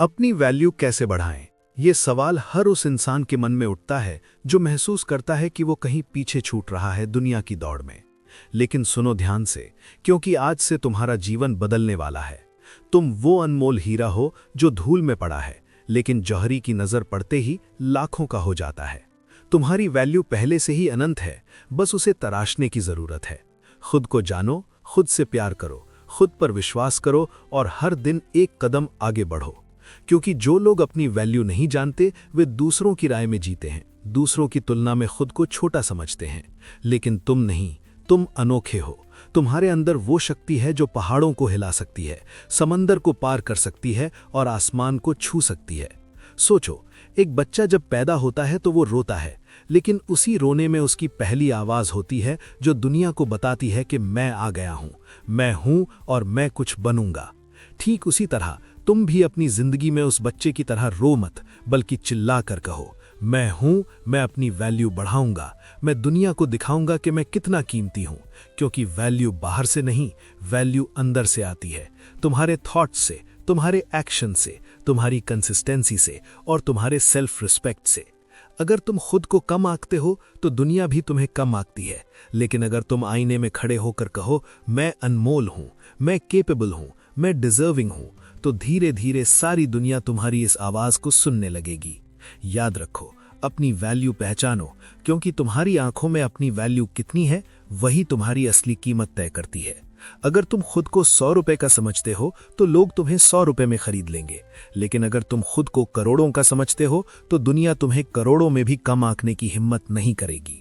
अपनी वैल्यू कैसे बढ़ाएं? ये सवाल हर उस इंसान के मन में उठता है जो महसूस करता है कि वो कहीं पीछे छूट रहा है दुनिया की दौड़ में। लेकिन सुनो ध्यान से, क्योंकि आज से तुम्हारा जीवन बदलने वाला है। तुम वो अनमोल हीरा हो जो धूल में पड़ा है, लेकिन जौहरी की नजर पड़ते ही लाखों का हो जाता है। तुम्हारी वैल्यू पहले से ही अनंत है, बस उसे तराशने की जरूरत है। खुद को जानो, खुद से प्यार करो, खुद पर विश्वास करो और हर दिन एक कदम आगे बढ़ो। क्योंकि जो लोग अपनी वैल्यू नहीं जानते वे दूसरों की राय में जीते हैं, दूसरों की तुलना में खुद को छोटा समझते हैं। लेकिन तुम नहीं, तुम अनोखे हो। तुम्हारे अंदर वो शक्ति है जो पहाड़ों को हिला सकती है, समंदर को पार कर सकती है और आसमान को छू सकती है। सोचो, एक बच्चा जब पैदा होता है तो वो रोता है, लेकिन उसी रोने में उसकी पहली आवाज होती है जो दुनिया को बताती है कि मैं आ गया हूं, मैं हूं और मैं कुछ बनूंगा। ठीक उसी तरह तुम भी अपनी जिंदगी में उस बच्चे की तरह रो मत, बल्कि चिल्ला कर कहो, मैं हूं, मैं अपनी वैल्यू बढ़ाऊंगा, मैं दुनिया को दिखाऊंगा कि मैं कितना कीमती हूं। क्योंकि वैल्यू बाहर से नहीं, वैल्यू अंदर से आती है, तुम्हारे थॉट्स से, तुम्हारे एक्शन से, तुम्हारी कंसिस्टेंसी से और तुम्हारे सेल्फ रिस्पेक्ट से। अगर तुम खुद को कम आंकते हो तो दुनिया भी तुम्हें कम आंकती है। लेकिन अगर तुम आईने में खड़े होकर कहो, मैं अनमोल हूं, मैं केपेबल हूं, मैं डिजर्विंग हूं, तो धीरे धीरे सारी दुनिया तुम्हारी इस आवाज को सुनने लगेगी। याद रखो, अपनी वैल्यू पहचानो, क्योंकि तुम्हारी आंखों में अपनी वैल्यू कितनी है वही तुम्हारी असली कीमत तय करती है। अगर तुम खुद को 100 रुपए का समझते हो तो लोग तुम्हें 100 रुपए में खरीद लेंगे। लेकिन अगर तुम खुद को करोड़ों का समझते हो तो दुनिया तुम्हें करोड़ों में भी कम आंकने की हिम्मत नहीं करेगी।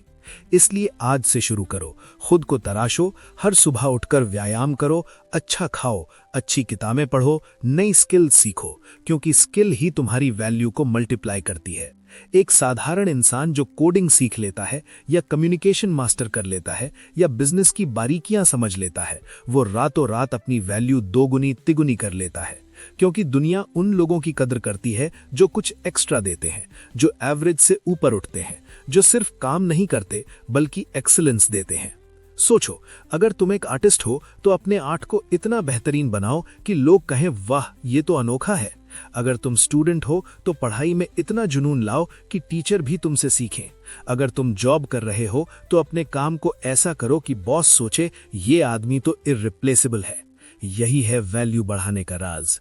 इसलिए आज से शुरू करो, खुद को तराशो, हर सुबह उठकर व्यायाम करो, अच्छा खाओ, अच्छी किताबें पढ़ो, नई स्किल सीखो, क्योंकि स्किल ही तुम्हारी वैल्यू को मल्टीप्लाई करती है। एक साधारण इंसान जो कोडिंग सीख लेता है या कम्युनिकेशन मास्टर कर लेता है या बिजनेस की बारीकियां समझ लेता है, वो रातों रात अपनी वैल्यू दोगुनी तिगुनी कर लेता है। क्योंकि दुनिया उन लोगों की कदर करती है जो कुछ एक्स्ट्रा देते हैं, जो एवरेज से ऊपर उठते हैं, जो सिर्फ काम नहीं करते बल्कि एक्सीलेंस देते हैं। सोचो, अगर तुम एक आर्टिस्ट हो तो अपने आर्ट को इतना बेहतरीन बनाओ कि लोग कहें, वाह ये तो अनोखा है। अगर तुम स्टूडेंट हो तो पढ़ाई में इतना जुनून लाओ कि टीचर भी तुमसे सीखें। अगर तुम जॉब कर रहे हो तो अपने काम को ऐसा करो कि बॉस सोचे, ये आदमी तो इररिप्लेसेबल है। यही है वैल्यू बढ़ाने का राज।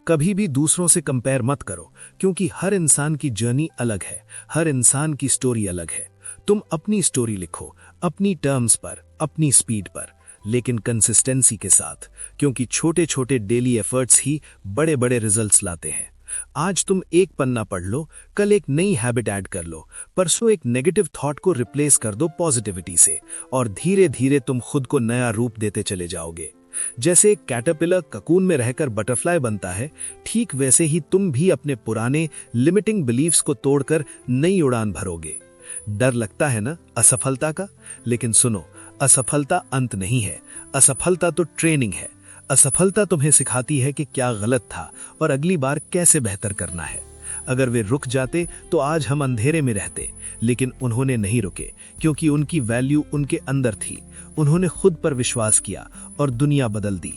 कभी भी दूसरों से कंपेयर मत करो, क्योंकि हर इंसान की जर्नी अलग है, हर इंसान की स्टोरी अलग है। तुम अपनी स्टोरी लिखो, अपनी टर्म्स पर, अपनी स्पीड पर, लेकिन कंसिस्टेंसी के साथ, क्योंकि छोटे छोटे डेली एफर्ट्स ही बड़े बड़े रिजल्ट्स लाते हैं। आज तुम एक पन्ना पढ़ लो, कल एक नई हैबिट ऐड कर लो, परसों एक नेगेटिव थॉट को रिप्लेस कर दो पॉजिटिविटी से, और धीरे धीरे तुम खुद को नया रूप देते चले जाओगे। जैसे एक कैटरपिलर ककून में रहकर बटरफ्लाई बनता है, ठीक वैसे ही तुम भी अपने पुराने लिमिटिंग बिलीव्स को तोड़कर नई उड़ान भरोगे। डर लगता है ना असफलता का? लेकिन सुनो, असफलता अंत नहीं है, असफलता तो ट्रेनिंग है। असफलता तुम्हें सिखाती है कि क्या गलत था और अगली बार कैसे बेहतर करना है। अगर वे रुक जाते तो आज हम अंधेरे में रहते, लेकिन उन्होंने नहीं रुके, क्योंकि उनकी वैल्यू उनके अंदर थी। उन्होंने खुद पर विश्वास किया और दुनिया बदल दी।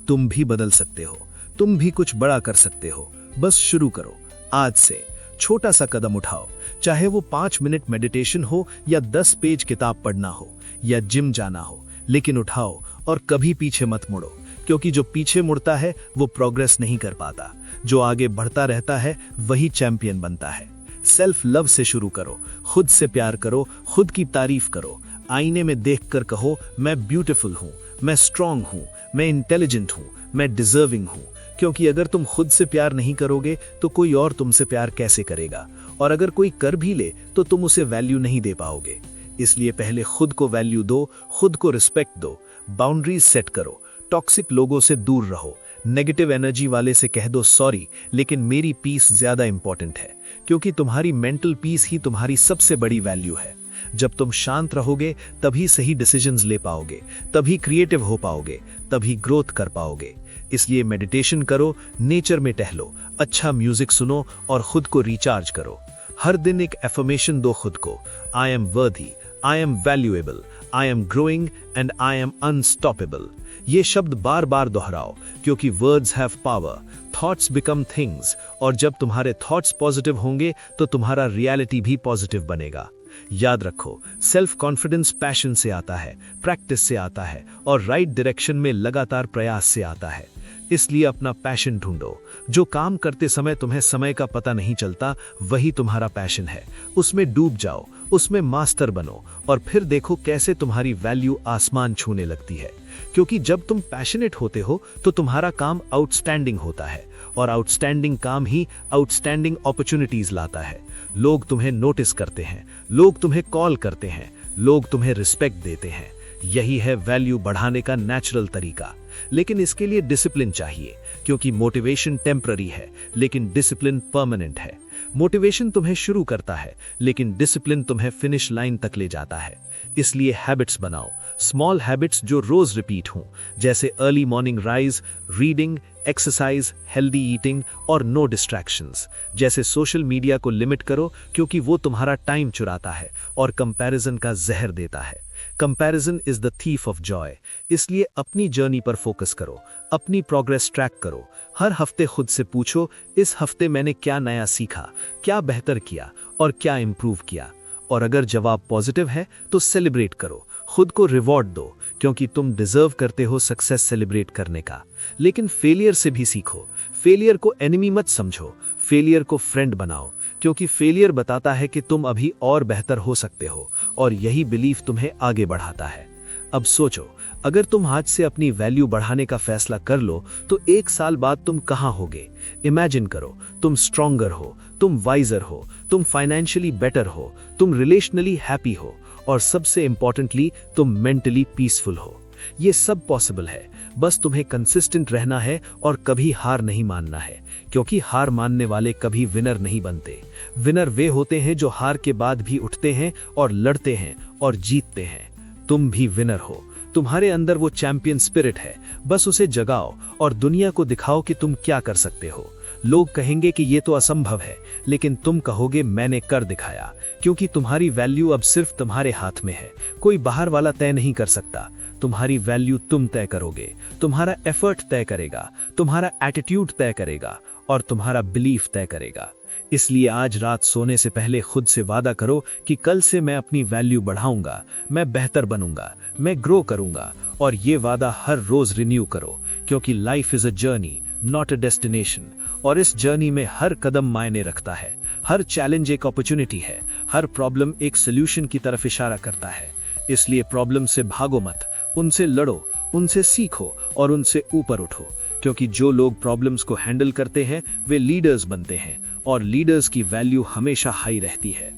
तुम भी बदल सकते हो, तुम भी कुछ बड़ा कर सकते हो। बस शुरू करो आज से, छोटा सा कदम उठाओ, चाहे वो 5 मिनट मेडिटेशन हो या 10 पेज किताब पढ़ना हो या जिम जाना हो, लेकिन उठाओ और कभी पीछे मत मुड़ो। क्योंकि जो पीछे मुड़ता है वो प्रोग्रेस नहीं कर पाता, जो आगे बढ़ता रहता है वही चैंपियन बनता है। सेल्फ लव से शुरू करो, खुद से प्यार करो, खुद की तारीफ करो। आईने में देखकर कहो, मैं ब्यूटीफुल हूँ, मैं स्ट्रांग हूँ, मैं इंटेलिजेंट हूँ, मैं डिजर्विंग हूँ। क्योंकि अगर तुम खुद से प्यार नहीं करोगे तो कोई और तुमसे प्यार कैसे करेगा? और अगर कोई कर भी ले तो तुम उसे वैल्यू नहीं दे पाओगे। इसलिए पहले खुद को वैल्यू दो, खुद को रिस्पेक्ट दो, बाउंड्रीज सेट करो, टॉक्सिक लोगों से दूर रहो, नेगेटिव एनर्जी वाले से कह दो सॉरी, लेकिन मेरी पीस ज्यादा इंपॉर्टेंट है। क्योंकि तुम्हारी मेंटल पीस ही तुम्हारी सबसे बड़ी वैल्यू है। जब तुम शांत रहोगे तभी सही डिसीजंस ले पाओगे, तभी क्रिएटिव हो पाओगे, तभी ग्रोथ कर पाओगे। इसलिए मेडिटेशन करो, नेचर में टहलो, अच्छा म्यूजिक सुनो और खुद को रिचार्ज करो। हर दिन एक एफर्मेशन दो खुद को, आई एम वर्दी, I am valuable, I am growing and I am unstoppable. ये शब्द बार बार दोहराओ, क्योंकि words have power, thoughts become things, और जब तुम्हारे थॉट्स पॉजिटिव होंगे तो तुम्हारा रियलिटी भी पॉजिटिव बनेगा। याद रखो, सेल्फ कॉन्फिडेंस पैशन से आता है, प्रैक्टिस से आता है, और राइट डायरेक्शन में लगातार प्रयास से आता है। इसलिए अपना पैशन ढूंढो। जो काम करते समय तुम्हें समय का पता नहीं चलता, वही तुम्हारा पैशन है। उसमें डूब जाओ, उसमें मास्टर बनो, और फिर देखो कैसे तुम्हारी वैल्यू आसमान छूने लगती है। क्योंकि जब तुम पैशनेट होते हो तो तुम्हारा काम आउटस्टैंडिंग होता है, और आउटस्टैंडिंग काम ही आउटस्टैंडिंग अपॉर्चुनिटीज लाता है। लोग तुम्हें नोटिस करते हैं, लोग तुम्हें कॉल करते हैं, लोग तुम्हें रिस्पेक्ट देते हैं। यही है वैल्यू बढ़ाने का नेचुरल तरीका। लेकिन इसके लिए डिसिप्लिन चाहिए, क्योंकि मोटिवेशन टेम्पररी है लेकिन डिसिप्लिन परमानेंट है। मोटिवेशन तुम्हें शुरू करता है, लेकिन डिसिप्लिन तुम्हें फिनिश लाइन तक ले जाता है। इसलिए हैबिट्स बनाओ, स्मॉल हैबिट्स जो रोज रिपीट हों, जैसे early morning rise, reading, exercise, healthy eating और नो डिस्ट्रैक्शंस। जैसे सोशल मीडिया को लिमिट करो, क्योंकि वो तुम्हारा टाइम चुराता है और कंपैरिजन का जहर देता है। Comparison is the thief of Joy. इसलिए अपनी जर्नी पर फोकस करो, अपनी प्रोग्रेस ट्रैक करो। हर हफ्ते खुद से पूछो, इस हफ्ते मैंने क्या नया सीखा, क्या बेहतर किया और क्या इंप्रूव किया। और अगर जवाब पॉजिटिव है तो सेलिब्रेट करो, खुद को रिवॉर्ड दो, क्योंकि तुम डिजर्व करते हो सक्सेस सेलिब्रेट करने का। लेकिन फेलियर से भी सीखो। फेलियर को एनिमी मत समझो, फेलियर को फ्रेंड बनाओ, क्योंकि फेलियर बताता है कि तुम अभी और बेहतर हो सकते हो, और यही बिलीफ तुम्हें आगे बढ़ाता है। अब सोचो, अगर तुम आज से अपनी वैल्यू बढ़ाने का फैसला कर लो तो 1 साल बाद तुम कहां होगे। इमेजिन करो, तुम स्ट्रॉन्गर हो, तुम वाइजर हो, तुम फाइनेंशियली बेटर हो, तुम रिलेशनली हैप्पी हो, और सबसे इंपॉर्टेंटली तुम मेंटली पीसफुल हो। ये सब पॉसिबल है, बस तुम्हें कंसिस्टेंट रहना है और कभी हार नहीं मानना है, क्योंकि हार मानने वाले कभी विनर नहीं बनते। विनर वे होते हैं जो हार के बाद भी उठते हैं और लड़ते हैं और जीतते हैं। तुम भी विनर हो, तुम्हारे अंदर वो चैंपियन स्पिरिट है, बस उसे जगाओ और दुनिया को दिखाओ कि तुम क्या कर सकते हो। लोग कहेंगे कि ये तो असंभव है, लेकिन तुम कहोगे मैंने कर दिखाया, क्योंकि तुम्हारी वैल्यू अब सिर्फ तुम्हारे हाथ में है। कोई बाहर वाला तय नहीं कर सकता। तुम्हारी वैल्यू तुम तय करोगे, तुम्हारा एफर्ट तय करेगा, तुम्हारा एटीट्यूड तय करेगा, और तुम्हारा बिलीफ तय करेगा। इसलिए आज रात सोने से पहले खुद से वादा करो कि कल से मैं अपनी वैल्यू बढ़ाऊंगा, मैं बेहतर बनूंगा, मैं ग्रो करूंगा, और ये वादा हर रोज रिन्यू करो, क्योंकि life is a journey not a destination, और इस जर्नी में हर कदम मायने रखता है। हर चैलेंज एक अपॉर्चुनिटी है, हर प्रॉब्लम एक सोल्यूशन की तरफ इशारा करता है। इसलिए प्रॉब्लम से भागो मत, उनसे लड़ो, उनसे सीखो और उनसे ऊपर उठो, क्योंकि जो लोग प्रॉब्लम्स को हैंडल करते हैं वे लीडर्स बनते हैं, और लीडर्स की वैल्यू हमेशा हाई रहती है।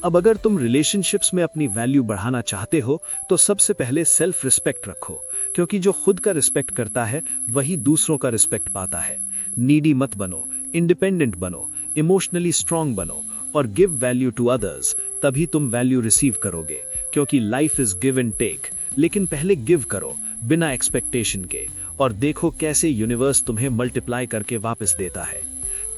अब अगर तुम रिलेशनशिप्स में अपनी वैल्यू बढ़ाना चाहते हो तो सबसे पहले सेल्फ रिस्पेक्ट रखो, क्योंकि जो खुद का रिस्पेक्ट करता है वही दूसरों का रिस्पेक्ट पाता है। नीडी मत बनो, इंडिपेंडेंट बनो, इमोशनली स्ट्रांग बनो, और गिव वैल्यू टू अदर्स। तभी तुम वैल्यू रिसीव करोगे, क्योंकि life is give and take. लेकिन पहले गिव करो बिना एक्सपेक्टेशन के, और देखो कैसे यूनिवर्स तुम्हें मल्टीप्लाई करके वापस देता है।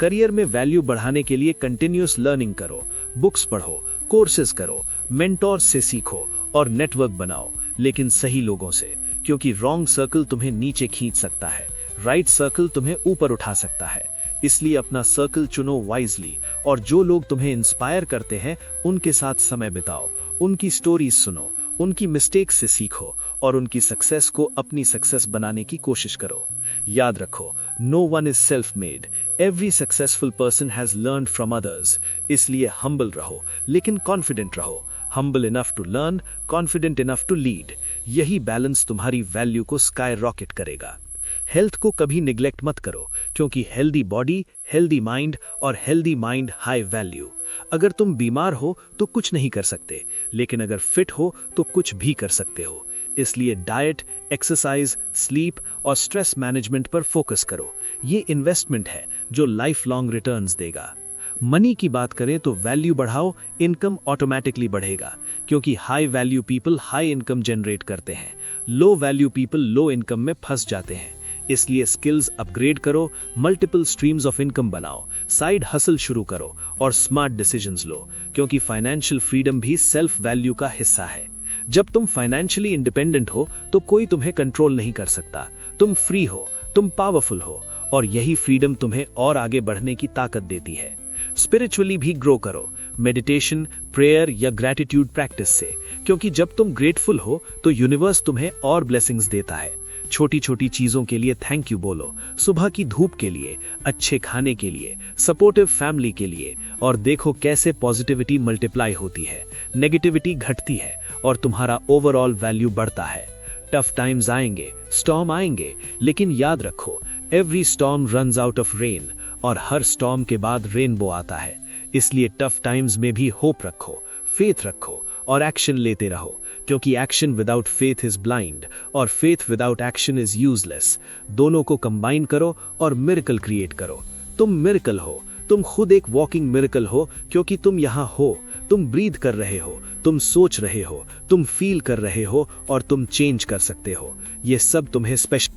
करियर में वैल्यू बढ़ाने के लिए कंटिन्यूअस लर्निंग करो, बुक्स पढ़ो, कोर्सेज करो, मेंटोर्स से सीखो और नेटवर्क बनाओ, लेकिन सही लोगों से, क्योंकि रॉन्ग सर्कल तुम्हें नीचे खींच सकता है, राइट सर्कल तुम्हें ऊपर उठा सकता है। इसलिए अपना सर्कल चुनो वाइजली, और जो लोग तुम्हें इंस्पायर करते हैं उनके साथ समय बिताओ, उनकी स्टोरीज सुनो, उनकी मिस्टेक्स से सीखो, और उनकी सक्सेस को अपनी सक्सेस बनाने की कोशिश करो। याद रखो, no one is self made, every successful person has learned from others. इसलिए हम्बल रहो लेकिन कॉन्फिडेंट रहो, humble enough to learn, confident enough to lead. यही बैलेंस तुम्हारी वैल्यू को स्काई रॉकेट करेगा। हेल्थ को कभी निग्लेक्ट मत करो, क्योंकि हेल्दी बॉडी, हेल्दी माइंड, और हेल्दी माइंड हाई वैल्यू। अगर तुम बीमार हो तो कुछ नहीं कर सकते, लेकिन अगर फिट हो तो कुछ भी कर सकते हो। इसलिए डाइट, एक्सरसाइज, स्लीप और स्ट्रेस मैनेजमेंट पर फोकस करो। ये इन्वेस्टमेंट है जो लाइफ लॉन्ग रिटर्न्स देगा। मनी की बात करें तो वैल्यू बढ़ाओ, इनकम ऑटोमेटिकली बढ़ेगा, क्योंकि high value people high income generate करते हैं, low value people low income में फंस जाते हैं। इसलिए स्किल्स अपग्रेड करो, मल्टीपल स्ट्रीम्स ऑफ इनकम बनाओ, साइड हसल शुरू करो और स्मार्ट डिसीजंस लो, क्योंकि फाइनेंशियल फ्रीडम भी सेल्फ वैल्यू का हिस्सा है। जब तुम फाइनेंशियली इंडिपेंडेंट हो तो कोई तुम्हें कंट्रोल नहीं कर सकता। तुम फ्री हो, तुम पावरफुल हो, और यही फ्रीडम तुम्हें और आगे बढ़ने की ताकत देती है। स्पिरिचुअली भी ग्रो करो, मेडिटेशन, प्रेयर या ग्रैटिट्यूड प्रैक्टिस से, क्योंकि जब तुम ग्रेटफुल हो तो यूनिवर्स तुम्हें और ब्लेसिंग्स देता है। छोटी छोटी चीजों के लिए थैंक यू बोलो, सुबह की धूप के लिए, अच्छे खाने के लिए, सपोर्टिव फैमिली के लिए, और देखो कैसे पॉजिटिविटी मल्टीप्लाई होती है, नेगेटिविटी घटती है और तुम्हारा ओवरऑल वैल्यू बढ़ता है। टफ टाइम्स आएंगे, स्टॉर्म आएंगे, लेकिन याद रखो, every storm runs out of rain, और हर स्टॉर्म के बाद रेनबो आता है। इसलिए टफ टाइम्स में भी होप रखो, फेथ रखो और एक्शन लेते रहो, क्योंकि action without faith is blind और faith without action is useless. दोनों को कंबाइन करो और मिरेकल क्रिएट करो। तुम मिरेकल हो, तुम खुद एक वॉकिंग मिरेकल हो, क्योंकि तुम यहाँ हो, तुम ब्रीथ कर रहे हो, तुम सोच रहे हो, तुम फील कर रहे हो और तुम चेंज कर सकते हो। ये सब तुम्हें स्पेशल